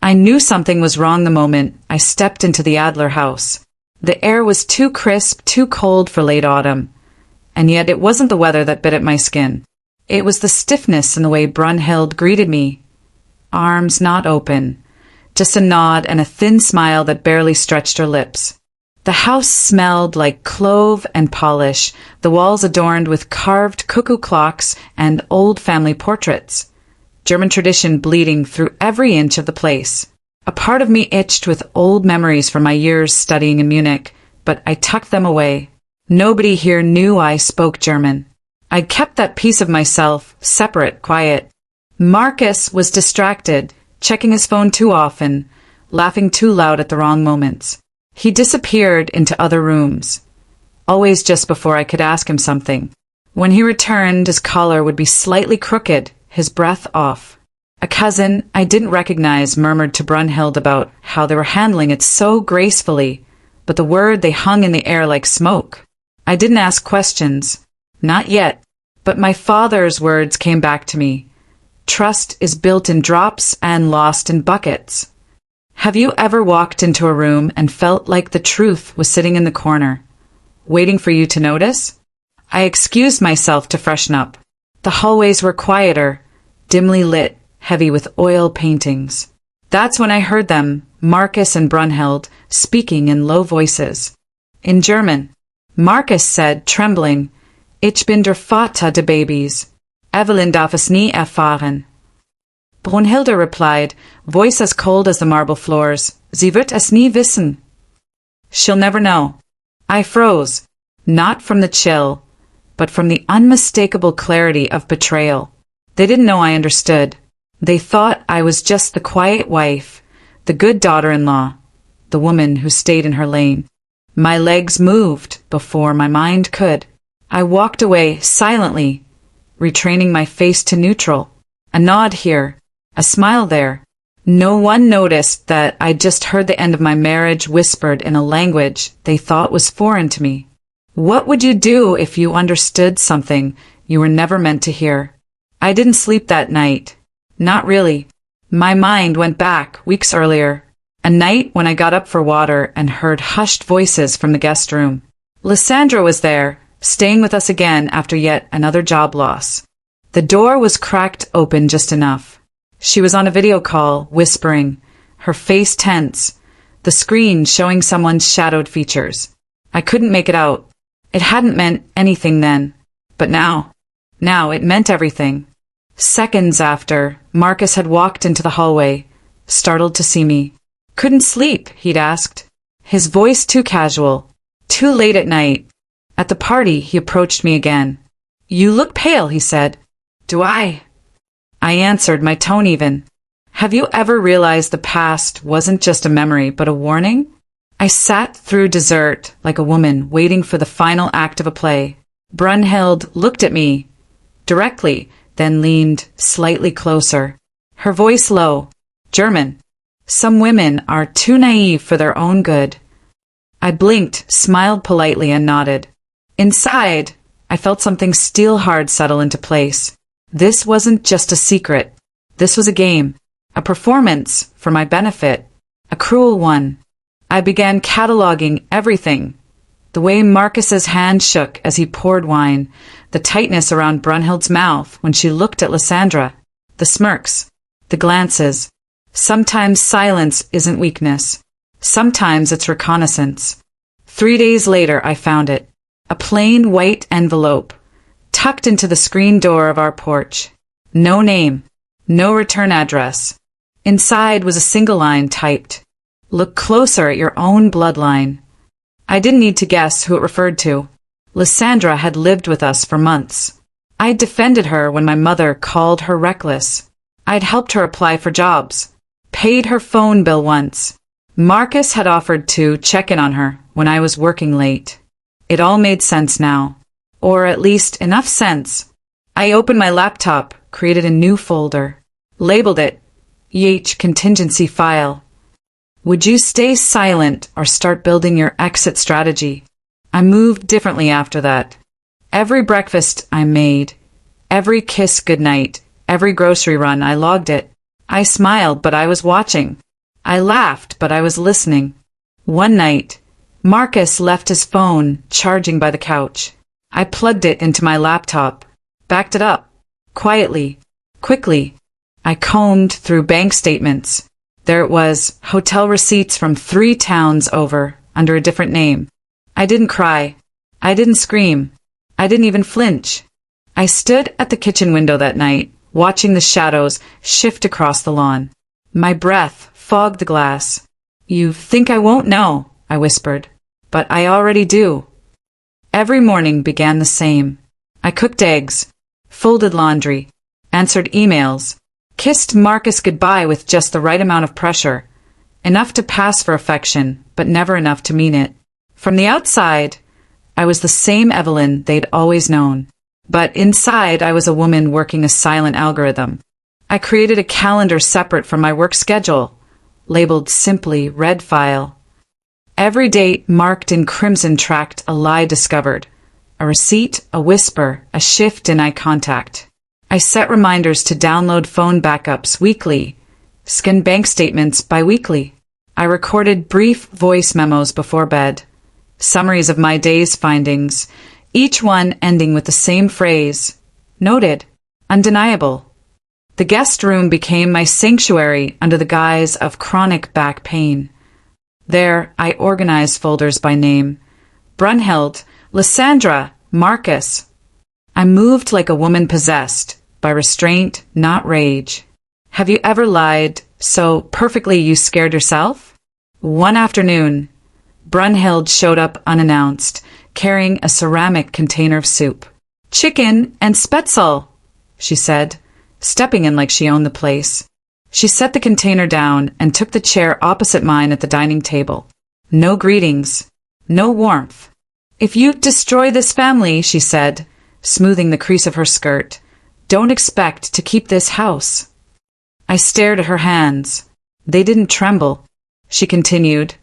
I knew something was wrong the moment I stepped into the Adler house. The air was too crisp, too cold for late autumn. And yet it wasn't the weather that bit at my skin. It was the stiffness in the way Brunhild greeted me. Arms not open. Just a nod and a thin smile that barely stretched her lips. The house smelled like clove and polish, the walls adorned with carved cuckoo clocks and old family portraits. German tradition bleeding through every inch of the place. A part of me itched with old memories from my years studying in Munich, but I tucked them away. Nobody here knew I spoke German. I kept that piece of myself, separate, quiet. Marcus was distracted, checking his phone too often, laughing too loud at the wrong moments. He disappeared into other rooms, always just before I could ask him something. When he returned, his collar would be slightly crooked, his breath off. A cousin I didn't recognize murmured to Brunhild about how they were handling it so gracefully, but the word they hung in the air like smoke. I didn't ask questions. Not yet. But my father's words came back to me. Trust is built in drops and lost in buckets. Have you ever walked into a room and felt like the truth was sitting in the corner, waiting for you to notice? I excused myself to freshen up. The hallways were quieter, dimly lit, heavy with oil paintings. That's when I heard them, Marcus and Brunhild, speaking in low voices. In German. Marcus said, trembling, Ich bin der Vater de Babys. Evelyn darf es nie erfahren. Brunhilde replied, voice as cold as the marble floors, Sie wird es nie wissen. She'll never know. I froze, not from the chill, but from the unmistakable clarity of betrayal. They didn't know I understood. They thought I was just the quiet wife, the good daughter-in-law, the woman who stayed in her lane. My legs moved before my mind could. I walked away silently, retraining my face to neutral. A nod here, a smile there. No one noticed that I'd just heard the end of my marriage whispered in a language they thought was foreign to me. What would you do if you understood something you were never meant to hear? I didn't sleep that night. Not really. My mind went back weeks earlier. A night when I got up for water and heard hushed voices from the guest room. Lysandra was there, staying with us again after yet another job loss. The door was cracked open just enough. She was on a video call, whispering, her face tense, the screen showing someone's shadowed features. I couldn't make it out. It hadn't meant anything then. But now it meant everything. Seconds after, Marcus had walked into the hallway, startled to see me. Couldn't sleep, he'd asked. His voice too casual. Too late at night. At the party, he approached me again. You look pale, he said. Do I? I answered, my tone even. Have you ever realized the past wasn't just a memory, but a warning? I sat through dessert like a woman waiting for the final act of a play. Brunhild looked at me directly, then leaned slightly closer. Her voice low. German. Some women are too naive for their own good. I blinked, smiled politely, and nodded. Inside, I felt something steel-hard settle into place. This wasn't just a secret. This was a game. A performance for my benefit. A cruel one. I began cataloging everything. The way Marcus's hand shook as he poured wine, the tightness around Brunhild's mouth when she looked at Lysandra, the smirks, the glances. Sometimes silence isn't weakness. Sometimes it's reconnaissance. 3 days later, I found it. A plain white envelope, tucked into the screen door of our porch. No name. No return address. Inside was a single line typed. Look closer at your own bloodline. I didn't need to guess who it referred to. Lysandra had lived with us for months. I'd defended her when my mother called her reckless. I'd helped her apply for jobs. Paid her phone bill once. Marcus had offered to check in on her when I was working late. It all made sense now. Or at least enough sense. I opened my laptop, created a new folder. Labeled it EH Contingency File. Would you stay silent or start building your exit strategy? I moved differently after that. Every breakfast I made, every kiss goodnight, every grocery run, I logged it. I smiled, but I was watching. I laughed, but I was listening. One night, Marcus left his phone charging by the couch. I plugged it into my laptop, backed it up, quietly, quickly. I combed through bank statements. There it was, hotel receipts from 3 towns over, under a different name. I didn't cry. I didn't scream. I didn't even flinch. I stood at the kitchen window that night, watching the shadows shift across the lawn. My breath fogged the glass. You think I won't know, I whispered. But I already do. Every morning began the same. I cooked eggs, folded laundry, answered emails, kissed Marcus goodbye with just the right amount of pressure. Enough to pass for affection, but never enough to mean it. From the outside, I was the same Evelyn they'd always known. But inside, I was a woman working a silent algorithm. I created a calendar separate from my work schedule, labeled simply Red File. Every date marked in crimson tracked a lie discovered, a receipt, a whisper, a shift in eye contact. I set reminders to download phone backups weekly, scan bank statements bi-weekly. I recorded brief voice memos before bed, summaries of my day's findings, each one ending with the same phrase, noted, undeniable. The guest room became my sanctuary under the guise of chronic back pain. There, I organized folders by name. Brunhild, Lysandra, Marcus. I moved like a woman possessed, by restraint, not rage. Have you ever lied so perfectly you scared yourself? One afternoon, Brunhild showed up unannounced, carrying a ceramic container of soup. Chicken and spätzle, she said, stepping in like she owned the place. She set the container down and took the chair opposite mine at the dining table. No greetings, no warmth. If you destroy this family, she said, smoothing the crease of her skirt, don't expect to keep this house. I stared at her hands. They didn't tremble. She continued,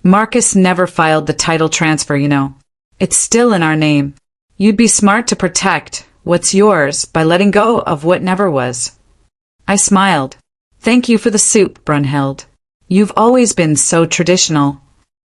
Marcus never filed the title transfer, you know. It's still in our name. You'd be smart to protect what's yours by letting go of what never was. I smiled. Thank you for the soup, Brunhild. You've always been so traditional.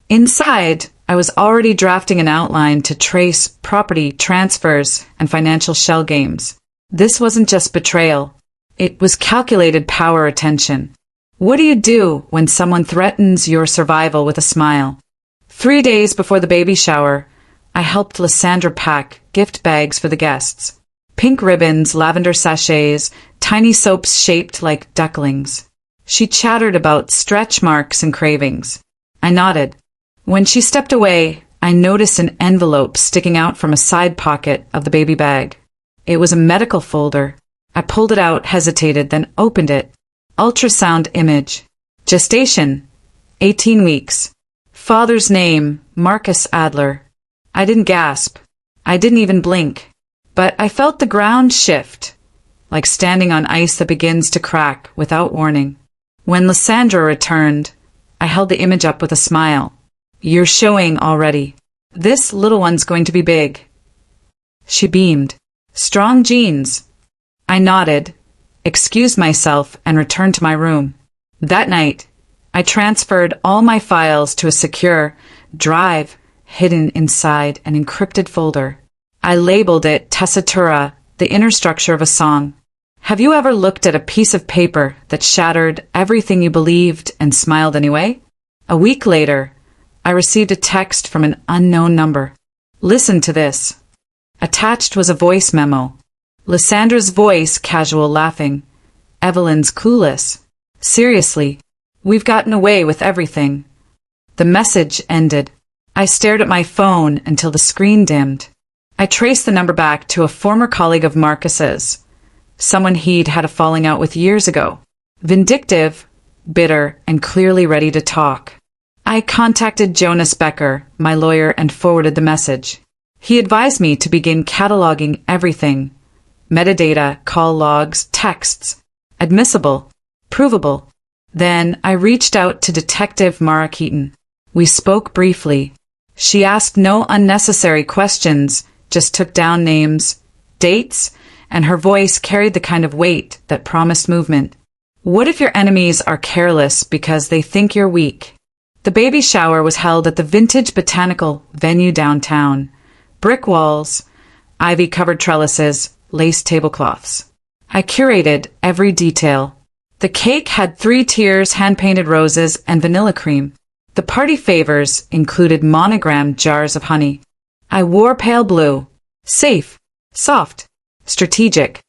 Inside, I was already drafting an outline to trace property transfers and financial shell games. This wasn't just betrayal. It was calculated power attention. What do you do when someone threatens your survival with a smile? 3 days before the baby shower, I helped Lysandra pack gift bags for the guests. Pink ribbons, lavender sachets, tiny soaps shaped like ducklings. She chattered about stretch marks and cravings. I nodded. When she stepped away, I noticed an envelope sticking out from a side pocket of the baby bag. It was a medical folder. I pulled it out, hesitated, then opened it. Ultrasound image. Gestation, 18 weeks. Father's name, Marcus Adler. I didn't gasp. I didn't even blink. But I felt the ground shift, like standing on ice that begins to crack without warning. When Lysandra returned, I held the image up with a smile. You're showing already. This little one's going to be big. She beamed. Strong genes. I nodded, excused myself, and returned to my room. That night, I transferred all my files to a secure drive hidden inside an encrypted folder. I labeled it Tessitura, the inner structure of a song. Have you ever looked at a piece of paper that shattered everything you believed and smiled anyway? A week later, I received a text from an unknown number. Listen to this. Attached was a voice memo. Lysandra's voice, casual, laughing. Evelyn's clueless. Seriously, we've gotten away with everything. The message ended. I stared at my phone until the screen dimmed. I traced the number back to a former colleague of Marcus's, someone he'd had a falling out with years ago. Vindictive, bitter, and clearly ready to talk. I contacted Jonas Becker, my lawyer, and forwarded the message. He advised me to begin cataloging everything. Metadata, call logs, texts. Admissible. Provable. Then I reached out to Detective Mara Keaton. We spoke briefly. She asked no unnecessary questions, just took down names, dates, and her voice carried the kind of weight that promised movement. What if your enemies are careless because they think you're weak? The baby shower was held at the vintage botanical venue downtown. Brick walls, ivy-covered trellises, lace tablecloths. I curated every detail. The cake had 3 tiers, hand-painted roses, and vanilla cream. The party favors included monogrammed jars of honey. I wore pale blue. Safe, soft, strategic.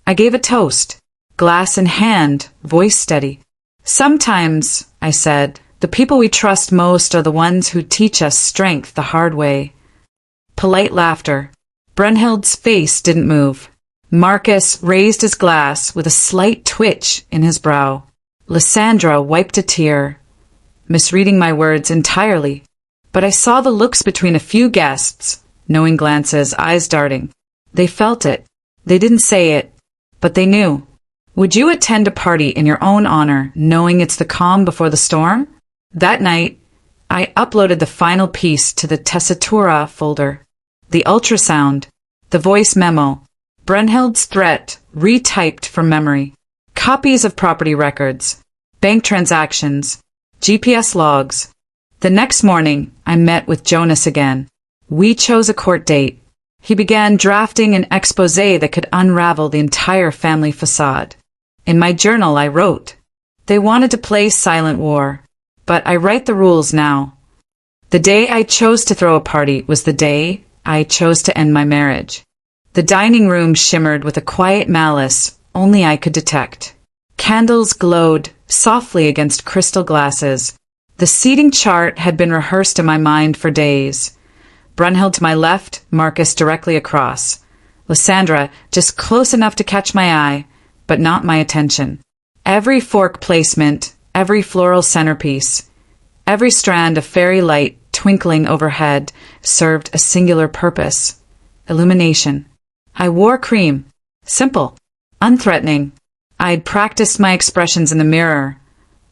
I gave a toast. Glass in hand, voice steady. Sometimes, I said, the people we trust most are the ones who teach us strength the hard way. Polite laughter. Brunhild's face didn't move. Marcus raised his glass with a slight twitch in his brow. Lysandra wiped a tear, misreading my words entirely. But I saw the looks between a few guests, knowing glances, eyes darting. They felt it. They didn't say it, but they knew. Would you attend a party in your own honor, knowing it's the calm before the storm? That night, I uploaded the final piece to the tessitura folder. The ultrasound, the voice memo, Brunhild's threat retyped from memory, copies of property records, bank transactions, GPS logs. The next morning, I met with Jonas again. We chose a court date. He began drafting an exposé that could unravel the entire family facade. In my journal, I wrote, "They wanted to play silent war, but I write the rules now. The day I chose to throw a party was the day I chose to end my marriage." The dining room shimmered with a quiet malice only I could detect. Candles glowed softly against crystal glasses. The seating chart had been rehearsed in my mind for days. Brunhild to my left, Marcus directly across. Lysandra just close enough to catch my eye, but not my attention. Every fork placement, every floral centerpiece, every strand of fairy light twinkling overhead served a singular purpose. Illumination. I wore cream. Simple. Unthreatening. I'd practiced my expressions in the mirror.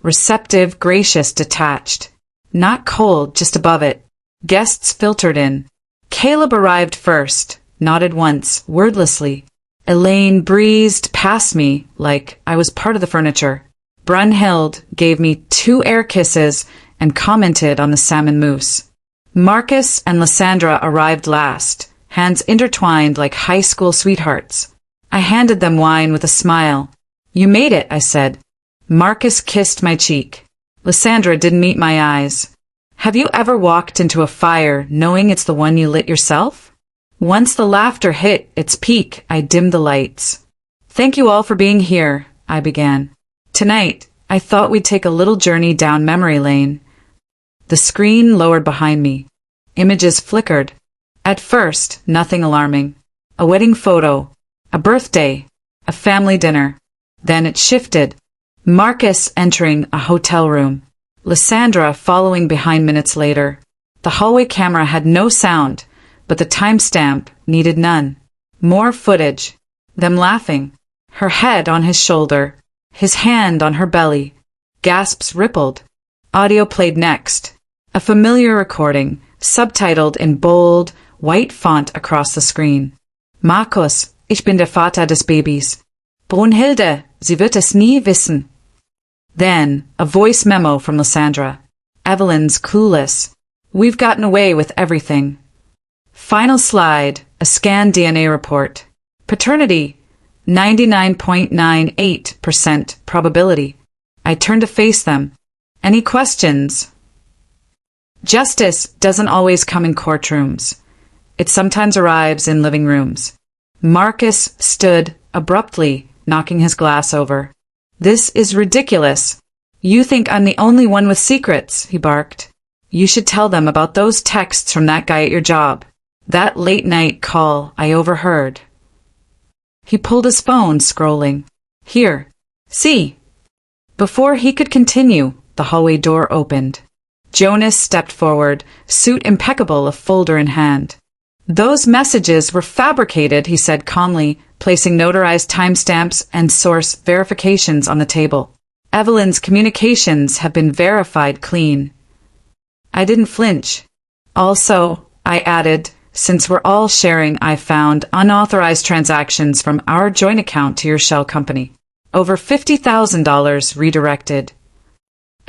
Receptive, gracious, detached. Not cold, just above it. Guests filtered in. Caleb arrived first, nodded once, wordlessly. Elaine breezed past me like I was part of the furniture. Brunhild gave me 2 air kisses and commented on the salmon mousse. Marcus and Lysandra arrived last, hands intertwined like high school sweethearts. I handed them wine with a smile. "You made it," I said. Marcus kissed my cheek. Lysandra didn't meet my eyes. Have you ever walked into a fire knowing it's the one you lit yourself? Once the laughter hit its peak, I dimmed the lights. "Thank you all for being here," I began. "Tonight, I thought we'd take a little journey down memory lane." The screen lowered behind me. Images flickered. At first, nothing alarming. A wedding photo, a birthday, a family dinner. Then it shifted. Marcus entering a hotel room. Lysandra following behind minutes later. The hallway camera had no sound, but the timestamp needed none. More footage. Them laughing. Her head on his shoulder. His hand on her belly. Gasps rippled. Audio played next. A familiar recording, subtitled in bold, white font across the screen. "Markus, ich bin der Vater des Babys. Brunhilde, sie wird es nie wissen." Then, a voice memo from Lysandra. "Evelyn's clueless. We've gotten away with everything." Final slide, a scanned DNA report. Paternity, 99.98% probability. I turned to face them. "Any questions?" Justice doesn't always come in courtrooms. It sometimes arrives in living rooms. Marcus stood abruptly, knocking his glass over. "This is ridiculous. You think I'm the only one with secrets," he barked. "You should tell them about those texts from that guy at your job. That late-night call I overheard." He pulled his phone, scrolling. "Here. See." Before he could continue, the hallway door opened. Jonas stepped forward, suit impeccable, a folder in hand. "Those messages were fabricated," he said calmly, placing notarized timestamps and source verifications on the table. "Evelyn's communications have been verified clean." I didn't flinch. "Also," I added, "since we're all sharing, I found unauthorized transactions from our joint account to your shell company." Over $50,000 redirected.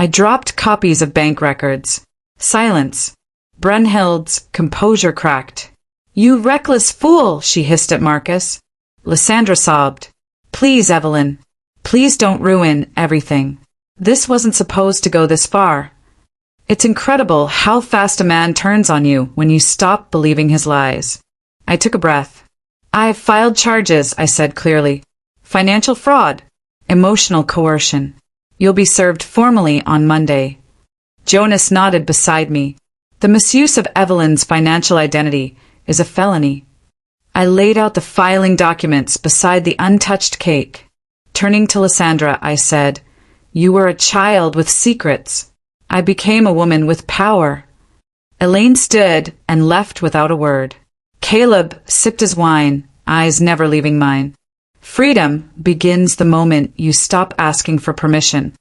I dropped copies of bank records. Silence. Brunhild's composure cracked. "You reckless fool," she hissed at Marcus. Lysandra sobbed. "Please, Evelyn. Please don't ruin everything. This wasn't supposed to go this far." It's incredible how fast a man turns on you when you stop believing his lies. I took a breath. "I've filed charges," I said clearly. "Financial fraud. Emotional coercion. You'll be served formally on Monday." Jonas nodded beside me. "The misuse of Evelyn's financial identity is a felony." I laid out the filing documents beside the untouched cake. Turning to Lysandra, I said, "You were a child with secrets. I became a woman with power." Elaine stood and left without a word. Caleb sipped his wine, eyes never leaving mine. Freedom begins the moment you stop asking for permission.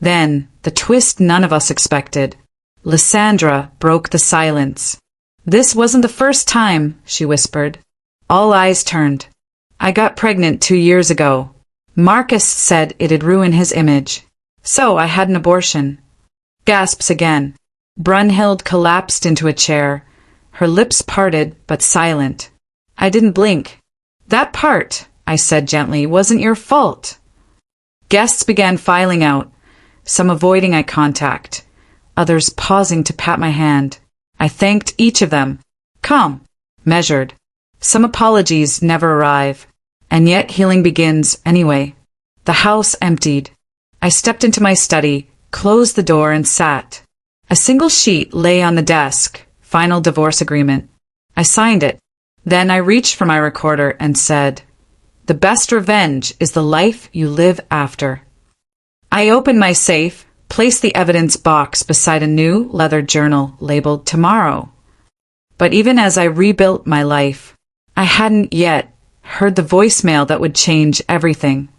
Then, the twist none of us expected. Lysandra broke the silence. "This wasn't the first time," she whispered. All eyes turned. "I got pregnant 2 years ago. Marcus said it'd ruin his image. So I had an abortion." Gasps again. Brunhild collapsed into a chair, her lips parted but silent. I didn't blink. "That part," I said gently, "wasn't your fault." Guests began filing out, some avoiding eye contact, others pausing to pat my hand. I thanked each of them. Calm, measured. Some apologies never arrive, and yet healing begins anyway. The house emptied. I stepped into my study, closed the door, and sat. A single sheet lay on the desk, final divorce agreement. I signed it. Then I reached for my recorder and said, "The best revenge is the life you live after." I opened my safe, placed the evidence box beside a new leather journal labeled Tomorrow. But even as I rebuilt my life, I hadn't yet heard the voicemail that would change everything.